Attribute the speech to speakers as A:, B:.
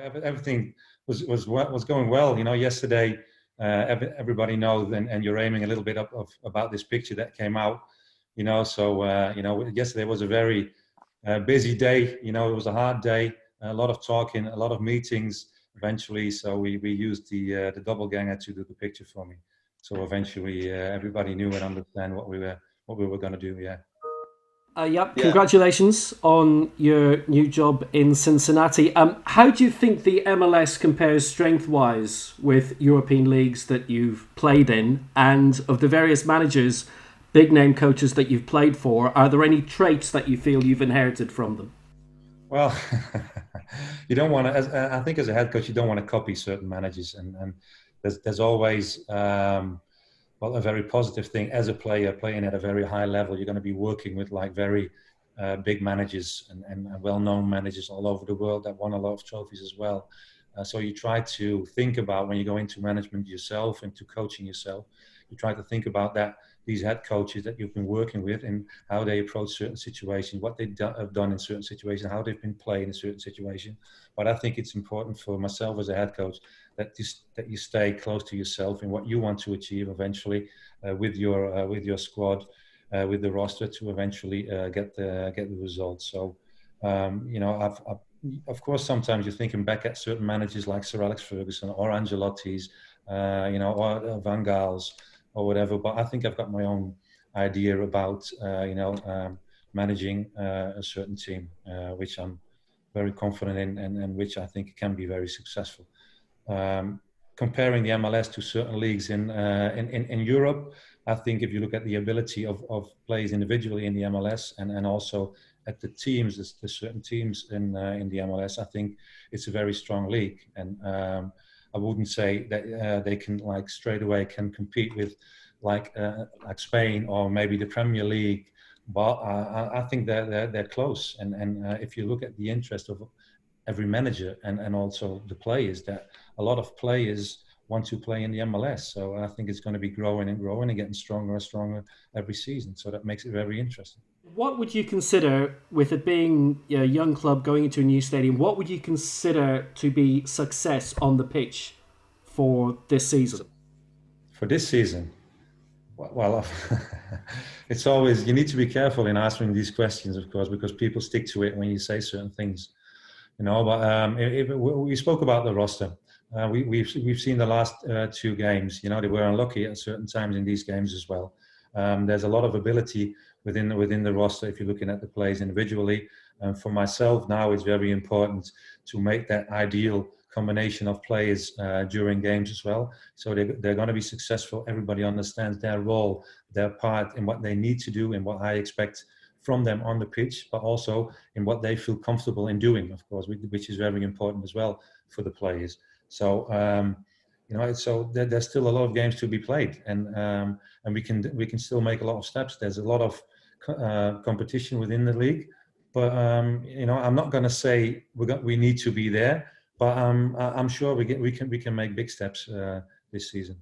A: everything was going well. Yesterday, everybody knows, and you're aiming a little bit up about this picture that came out. Yesterday was a very busy day. It was a hard day, a lot of talking, a lot of meetings. Eventually, so we used the double ganger to do the picture for me. So eventually, everybody knew and understand what we were going to do. Yeah.
B: Yep, congratulations on your new job in Cincinnati. How do you think the MLS compares strength-wise with European leagues that you've played in? And of the various managers, big-name coaches that you've played for, are there any traits that you feel you've inherited from them?
A: Well, you don't want to. I think as a head coach, you don't want to copy certain managers, and there's always a very positive thing as a player playing at a very high level. You're going to be working with like very big managers and well-known managers all over the world that won a lot of trophies as well. So you try to think about when you go into management yourself, into coaching yourself, you try to think about that, these head coaches that you've been working with and how they approach certain situations, what they have done in certain situations, how they've been playing in certain situations. But I think it's important for myself as a head coach that you stay close to yourself and what you want to achieve eventually with your squad, with the roster to eventually get the results. So I've of course sometimes you're thinking back at certain managers like Sir Alex Ferguson or Ancelotti's, or Van Gaal's or whatever. But I think I've got my own idea about managing a certain team, which I'm very confident in and which I think can be very successful. Comparing the MLS to certain leagues in Europe, I think if you look at the ability of players individually in the MLS and also at the teams, the certain teams in the MLS, I think it's a very strong league. And I wouldn't say that they can like straight away can compete with like Spain or maybe the Premier League, but I think they're close. And if you look at the interest of every manager and also the players, that a lot of players want to play in the MLS. So I think it's going to be growing and growing and getting stronger and stronger every season. So that makes it very interesting.
B: What would you consider, with it being a young club going into a new stadium, what would you consider to be success on the pitch for this season?
A: For this season, well, it's always, you need to be careful in answering these questions, of course, because people stick to it when you say certain things. But we spoke about the roster. We've seen the last two games. They were unlucky at certain times in these games as well. There's a lot of ability within the roster if you're looking at the players individually. For myself now, it's very important to make that ideal combination of players during games as well. So they're going to be successful. Everybody understands their role, their part, and what they need to do, and what I expect from them on the pitch, but also in what they feel comfortable in doing, of course, which is very important as well for the players. So so there's still a lot of games to be played, and we can still make a lot of steps. There's a lot of competition within the league, but I'm not going to say we need to be there, but I'm sure we can make big steps this season.